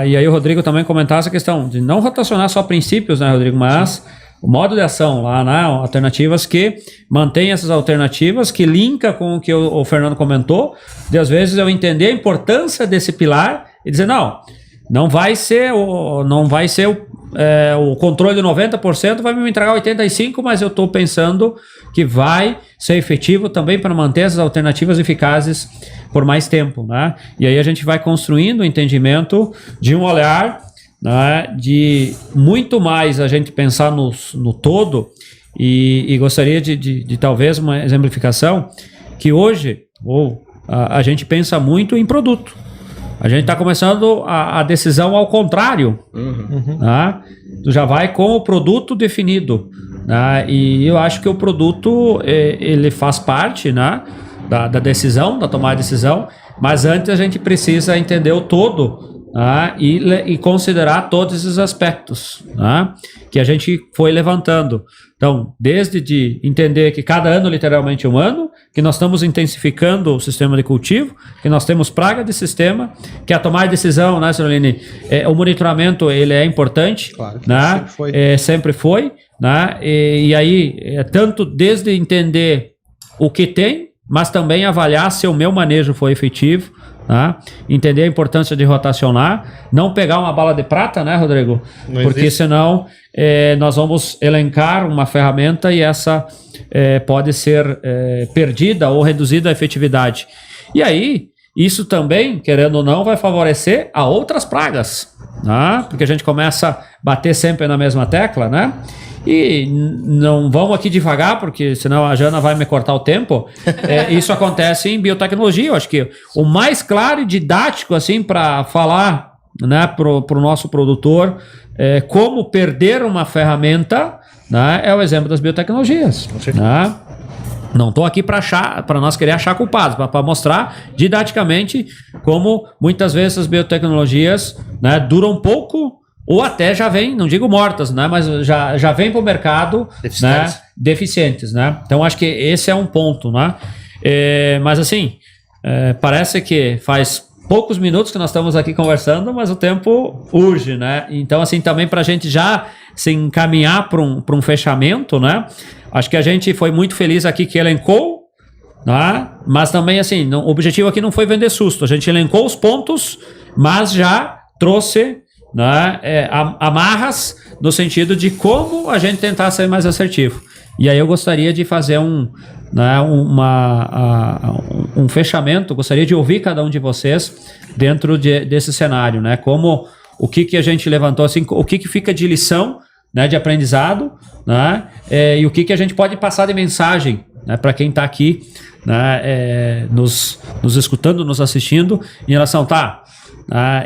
e aí o Rodrigo também comentasse a questão de não rotacionar só princípios, né, Rodrigo, mas o modo de ação lá, né, alternativas que mantém essas alternativas, que linka com o que o Fernando comentou, de às vezes eu entender a importância desse pilar e dizer, não vai ser o controle de 90%, vai me entregar 85%, mas eu estou pensando que vai ser efetivo também para manter essas alternativas eficazes por mais tempo, né? E aí a gente vai construindo o entendimento de um olhar, né, de muito mais a gente pensar no todo, e gostaria de talvez uma exemplificação, que hoje a gente pensa muito em produto. A gente está começando a decisão ao contrário. Né? Tu já vai com o produto definido. Né? E eu acho que o produto ele faz parte, né, da decisão, da tomada de decisão, mas antes a gente precisa entender o todo, né, e considerar todos esses aspectos, né, que a gente foi levantando. Então, desde de entender que cada ano literalmente é um ano, que nós estamos intensificando o sistema de cultivo, que nós temos praga de sistema, que a tomada de decisão, né, Ciroline, o monitoramento ele é importante,
claro que
né, sempre foi, né, e aí, tanto desde entender o que tem, mas também avaliar se o meu manejo foi efetivo, né, entender a importância de rotacionar, não pegar uma bala de prata, né, Rodrigo?
Não
porque
existe.
Senão nós vamos elencar uma ferramenta e essa pode ser perdida ou reduzida a efetividade. E aí, isso também, querendo ou não, vai favorecer a outras pragas, né? Porque a gente começa a bater sempre na mesma tecla, né? E não vamos aqui devagar, porque senão a Jana vai me cortar o tempo. Isso acontece em biotecnologia. Eu acho que o mais claro e didático assim, para falar, né, para o nosso produtor como perder uma ferramenta, né, é o exemplo das biotecnologias. Né? Não estou aqui para nós querer achar culpados, para mostrar didaticamente como muitas vezes as biotecnologias, né, duram pouco, ou até já vêm, não digo mortas, né, mas já vêm para o mercado deficientes, né? Então acho que esse é um ponto, né? Mas assim, parece que faz poucos minutos que nós estamos aqui conversando, mas o tempo urge, né? Então assim, também para a gente já se encaminhar para um fechamento, né? Acho que a gente foi muito feliz aqui que elencou, né? Mas também assim, o objetivo aqui não foi vender susto, a gente elencou os pontos, mas já trouxe, né, amarras no sentido de como a gente tentar ser mais assertivo. E aí eu gostaria de fazer um fechamento, gostaria de ouvir cada um de vocês dentro desse cenário, né? Como o que a gente levantou, assim, o que fica de lição, né, de aprendizado, né? E o que a gente pode passar de mensagem, né, para quem está aqui, né, nos escutando, nos assistindo, em relação,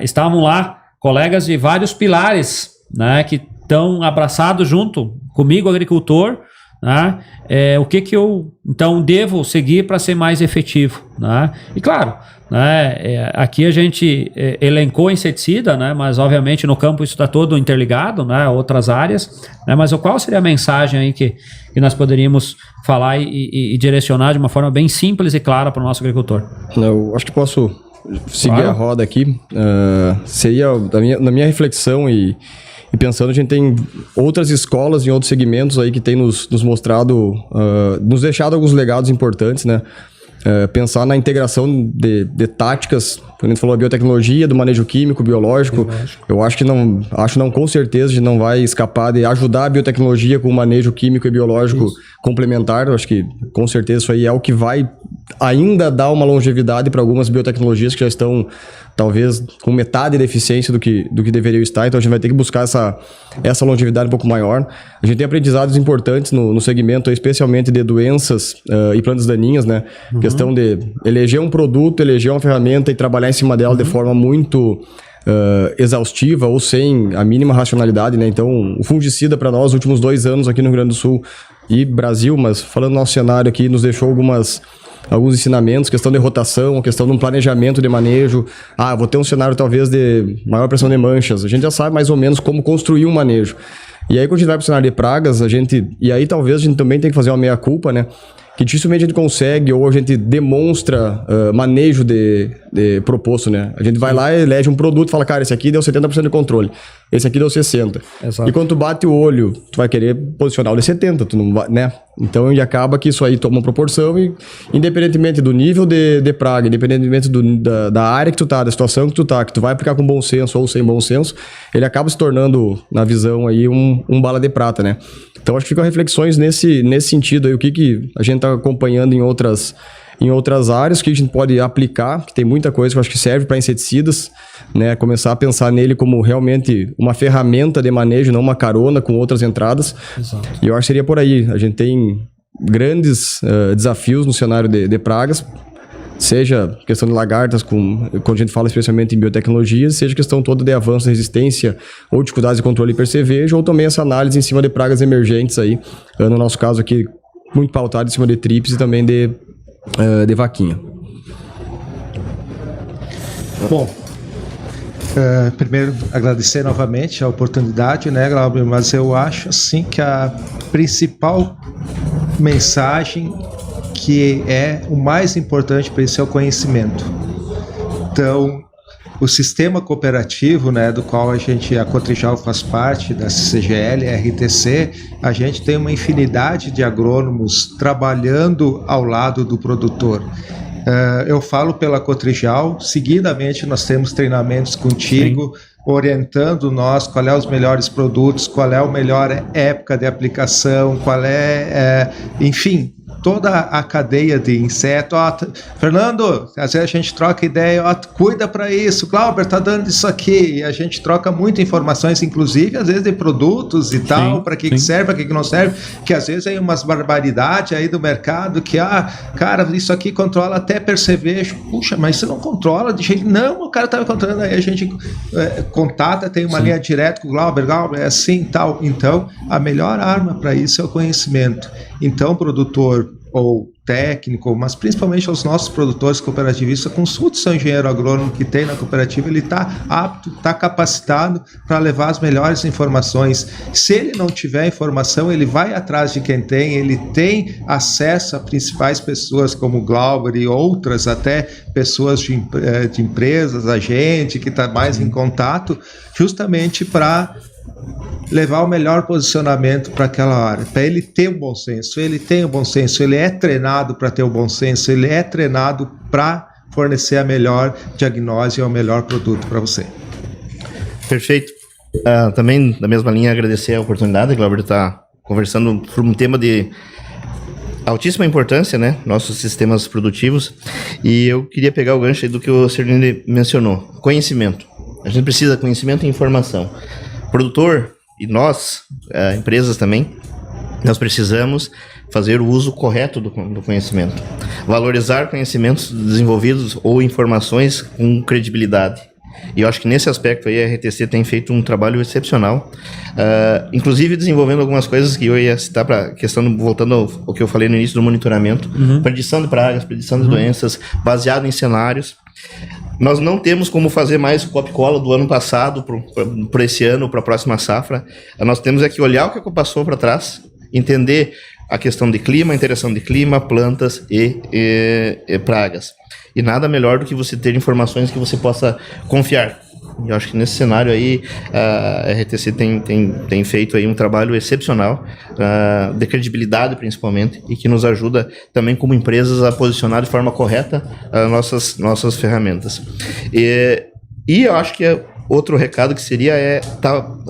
estavam lá colegas de vários pilares, né, que estão abraçados junto comigo, agricultor, né, o que eu então devo seguir para ser mais efetivo, né? E claro, né, aqui a gente elencou inseticida, né, mas obviamente no campo isso está todo interligado, né, outras áreas, né, mas qual seria a mensagem aí que nós poderíamos falar e direcionar de uma forma bem simples e clara para o nosso agricultor?
Eu acho que posso seguir a roda aqui. Seria na minha reflexão e pensando, a gente tem outras escolas em outros segmentos aí que tem nos mostrado, nos deixado alguns legados importantes, né? Pensar na integração de táticas, quando a gente falou a biotecnologia, do manejo químico, biológico, eu acho que não com certeza a gente não vai escapar de ajudar a biotecnologia com o manejo químico e biológico complementar. Eu acho que com certeza isso aí é o que vai ainda dar uma longevidade para algumas biotecnologias que já estão talvez com metade da eficiência do que deveriam estar, então a gente vai ter que buscar essa longevidade um pouco maior. A gente tem aprendizados importantes no segmento, especialmente de doenças e plantas daninhas, né? Questão de eleger um produto, eleger uma ferramenta e trabalhar em cima dela de forma muito exaustiva ou sem a mínima racionalidade, né? Então, o fungicida para nós, nos últimos 2 anos aqui no Rio Grande do Sul e Brasil, mas falando do nosso cenário aqui, nos deixou alguns ensinamentos, questão de rotação, questão de um planejamento de manejo. Vou ter um cenário talvez de maior pressão de manchas. A gente já sabe mais ou menos como construir um manejo. E aí, quando a gente vai para o cenário de pragas, e aí talvez a gente também tem que fazer uma meia-culpa, né? Que dificilmente a gente consegue ou a gente demonstra manejo de proposto, né? A gente vai lá e elege um produto e fala, cara, esse aqui deu 70% de controle, esse aqui deu 60%. Exato. E quando tu bate o olho, tu vai querer posicionar o de 70%, tu não vai, né? Então, acaba que isso aí toma uma proporção e, independentemente do nível de praga, independentemente da área que tu tá, da situação que tu vai aplicar com bom senso ou sem bom senso, ele acaba se tornando, na visão aí, um bala de prata, né? Então, acho que ficam reflexões nesse sentido aí, o que a gente está acompanhando em outras áreas, que a gente pode aplicar, que tem muita coisa que eu acho que serve para inseticidas, né? Começar a pensar nele como realmente uma ferramenta de manejo, não uma carona com outras entradas. Exato. E eu acho que seria por aí. A gente tem grandes desafios no cenário de pragas, seja questão de lagartas, quando a gente fala especialmente em biotecnologias, seja questão toda de avanço, resistência ou dificuldades de controle e percevejo, ou também essa análise em cima de pragas emergentes aí, no nosso caso aqui, muito pautado em cima de trips e também de vaquinha.
Bom, primeiro agradecer novamente a oportunidade, né, Glauber, mas eu acho assim que a principal mensagem que é o mais importante para isso é o conhecimento. Então, o sistema cooperativo, né, do qual a Cotrijal faz parte, da CGL, RTC, a gente tem uma infinidade de agrônomos trabalhando ao lado do produtor. Eu falo pela Cotrijal, seguidamente nós temos treinamentos contigo, orientando nós qual é os melhores produtos, qual é a melhor época de aplicação, enfim, toda a cadeia de inseto. Fernando, às vezes a gente troca ideia, cuida para isso, Glauber tá dando isso aqui, e a gente troca muitas informações, inclusive às vezes de produtos e tal, para que serve, para que não serve, que às vezes tem umas barbaridades aí do mercado, que cara, isso aqui controla até percevejo. Puxa, mas isso não controla de jeito, não, o cara tá controlando, aí a gente contata, tem uma linha direta com o Glauber, é assim, tal. Então, a melhor arma para isso é o conhecimento. Então, produtor, ou técnico, mas principalmente aos nossos produtores cooperativistas, consulte seu engenheiro agrônomo que tem na cooperativa, ele está apto, está capacitado para levar as melhores informações. Se ele não tiver informação, ele vai atrás de quem tem, ele tem acesso a principais pessoas como o Glauber e outras, até pessoas de empresas, a gente que está mais em contato, justamente para levar o melhor posicionamento para aquela área, para ele ter o bom senso. Ele tem o bom senso, ele é treinado para ter o bom senso, ele é treinado para fornecer a melhor diagnose e o melhor produto para você.
Perfeito. Também, da mesma linha, agradecer a oportunidade, Glauber, de estar conversando sobre um tema de altíssima importância, né? Nossos sistemas produtivos. E eu queria pegar o gancho aí do que o Cernini mencionou. Conhecimento. A gente precisa de conhecimento e informação. Produtor e nós, empresas também, nós precisamos fazer o uso correto do conhecimento. Valorizar conhecimentos desenvolvidos ou informações com credibilidade. E eu acho que nesse aspecto aí a RTC tem feito um trabalho excepcional, inclusive desenvolvendo algumas coisas que eu ia citar para a questão, voltando ao que eu falei no início do monitoramento, predição de pragas, predição de doenças, baseado em cenários. Nós não temos como fazer mais o copy-cola do ano passado para esse ano, para a próxima safra. Nós temos que olhar o que passou para trás, entender a questão de clima, interação de clima, plantas e pragas. E nada melhor do que você ter informações que você possa confiar. Eu acho que nesse cenário aí a RTC tem feito aí um trabalho excepcional, de credibilidade principalmente, e que nos ajuda também como empresas a posicionar de forma correta nossas ferramentas. E eu acho que outro recado que seria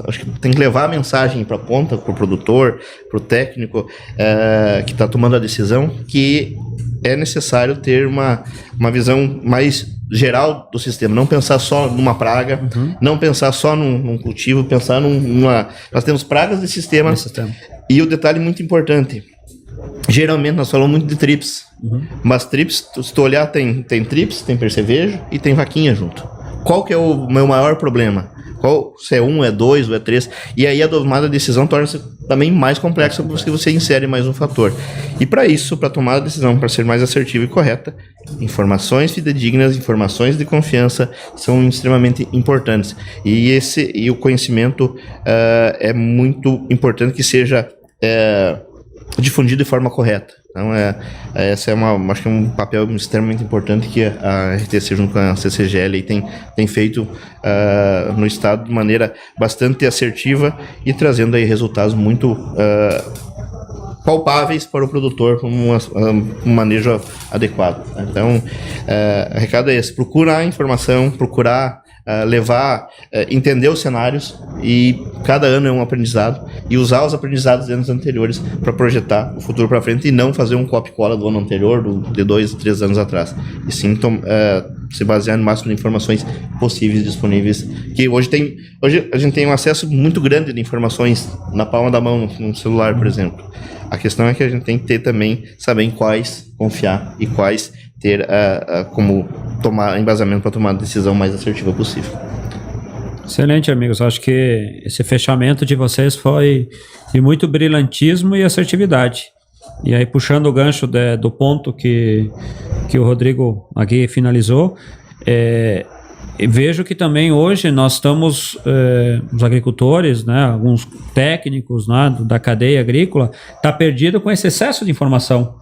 acho que tem que levar a mensagem para a ponta, para o produtor, para o técnico que está tomando a decisão, que é necessário ter uma visão mais geral do sistema, não pensar só numa praga, não pensar só num cultivo, pensar nós temos pragas de sistema. E o detalhe muito importante, geralmente nós falamos muito de trips, mas trips, se tu olhar, tem trips, tem percevejo e tem vaquinha junto. Qual que é o meu maior problema? Se é 1, é 2 ou é 3? E aí a tomada de decisão torna-se também mais complexa porque você insere mais um fator. E para isso, para tomar a decisão, para ser mais assertiva e correta, informações fidedignas, informações de confiança são extremamente importantes. E o conhecimento é muito importante que seja difundido de forma correta. Então, essa acho que é um papel extremamente importante que a RTC junto com a CCGL tem feito no estado de maneira bastante assertiva e trazendo aí resultados muito palpáveis para o produtor com um manejo adequado. Então, o recado é esse: procurar informação, procurar entender os cenários, e cada ano é um aprendizado, e usar os aprendizados de anos anteriores para projetar o futuro para frente, e não fazer um copy-cola do ano anterior, de 2, 3 anos atrás, e sim se basear no máximo de informações possíveis disponíveis, que hoje a gente tem um acesso muito grande de informações na palma da mão, no celular, por exemplo. A questão é que a gente tem que ter também, saber em quais confiar e quais ter como tomar embasamento para tomar a decisão mais assertiva possível.
Excelente, amigos. Acho que esse fechamento de vocês foi de muito brilhantismo e assertividade. E aí, puxando o gancho do ponto que o Rodrigo aqui finalizou, vejo que também hoje nós estamos, os agricultores, né, alguns técnicos, né, da cadeia agrícola, está perdido com esse excesso de informação.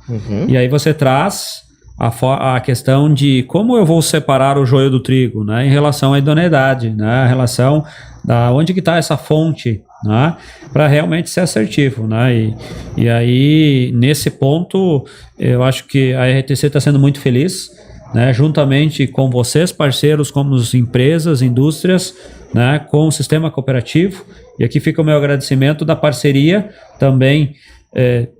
E aí você traz a questão de como eu vou separar o joio do trigo, né, em relação à idoneidade, né, em relação da onde que está essa fonte, né, para realmente ser assertivo, né, e aí nesse ponto eu acho que a RTC está sendo muito feliz, né, juntamente com vocês, parceiros como as empresas, indústrias, né, com o sistema cooperativo. E aqui fica o meu agradecimento da parceria também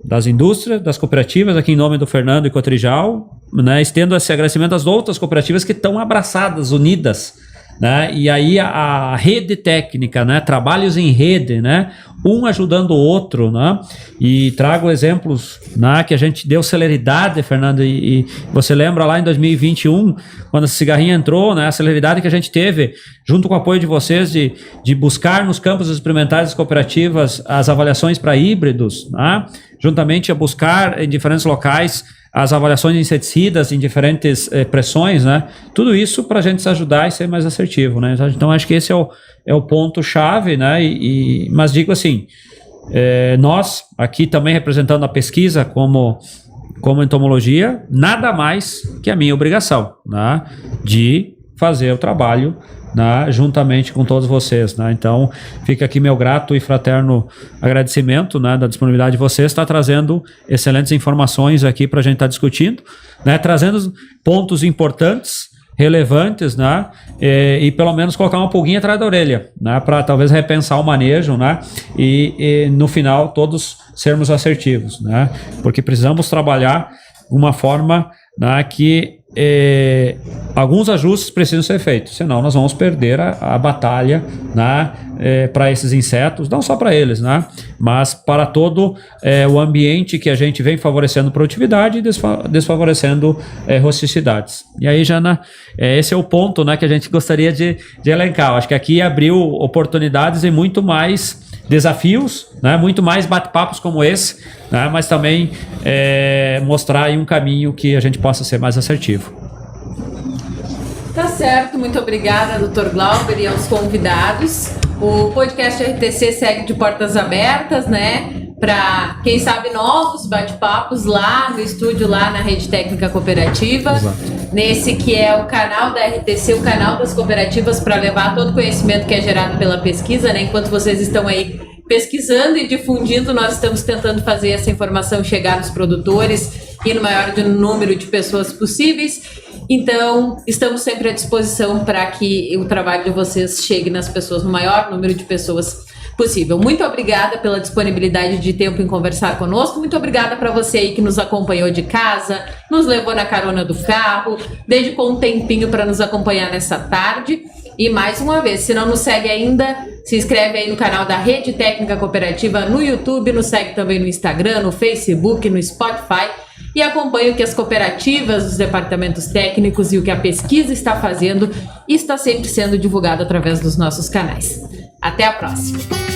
das indústrias, das cooperativas, aqui em nome do Fernando e Cotrijal, né, estendo esse agradecimento às outras cooperativas que estão abraçadas, unidas, né? E aí a rede técnica, né? Trabalhos em rede, né? Um ajudando o outro, né? E trago exemplos, né? Que a gente deu celeridade, Fernando, e você lembra lá em 2021, quando a cigarrinha entrou, né? A celeridade que a gente teve, junto com o apoio de vocês, de buscar nos campos experimentais das cooperativas as avaliações para híbridos, né? Juntamente a buscar em diferentes locais as avaliações de inseticidas em diferentes pressões, né? Tudo isso para a gente se ajudar e ser mais assertivo, né? Então acho que esse é o ponto-chave, né? Mas digo assim, nós aqui também representando a pesquisa como entomologia, nada mais que a minha obrigação, né? De fazer o trabalho, né, juntamente com todos vocês, né? Então fica aqui meu grato e fraterno agradecimento, né, da disponibilidade de vocês, está trazendo excelentes informações aqui para a gente estar discutindo, né, trazendo pontos importantes, relevantes, né, e pelo menos colocar uma pulguinha atrás da orelha, né, para talvez repensar o manejo, né, e no final todos sermos assertivos, né, porque precisamos trabalhar de uma forma, né, que alguns ajustes precisam ser feitos, senão nós vamos perder a batalha, né, para esses insetos, não só para eles, né, mas para todo o ambiente que a gente vem favorecendo produtividade e desfavorecendo rusticidades. E aí, Jana, esse é o ponto, né, que a gente gostaria de elencar. Eu acho que aqui abriu oportunidades e muito mais desafios, né, muito mais bate-papos como esse, né, mas também mostrar aí um caminho que a gente possa ser mais assertivo.
Tá certo, muito obrigada, Dr. Glauber, e aos convidados. O podcast RTC segue de portas abertas, né? Para, quem sabe, novos bate-papos lá no estúdio, lá na Rede Técnica Cooperativa. Exato. Nesse que é o canal da RTC, o canal das cooperativas, para levar todo o conhecimento que é gerado pela pesquisa, né? Enquanto vocês estão aí pesquisando e difundindo, nós estamos tentando fazer essa informação chegar nos produtores e no maior número de pessoas possíveis. Então, estamos sempre à disposição para que o trabalho de vocês chegue nas pessoas, no maior número de pessoas possível. Muito obrigada pela disponibilidade de tempo em conversar conosco. Muito obrigada para você aí que nos acompanhou de casa, nos levou na carona do carro, dedicou um tempinho para nos acompanhar nessa tarde. E mais uma vez, se não nos segue ainda, se inscreve aí no canal da Rede Técnica Cooperativa no YouTube, nos segue também no Instagram, no Facebook, no Spotify e acompanhe o que as cooperativas, os departamentos técnicos e o que a pesquisa está fazendo e está sempre sendo divulgado através dos nossos canais. Até a próxima!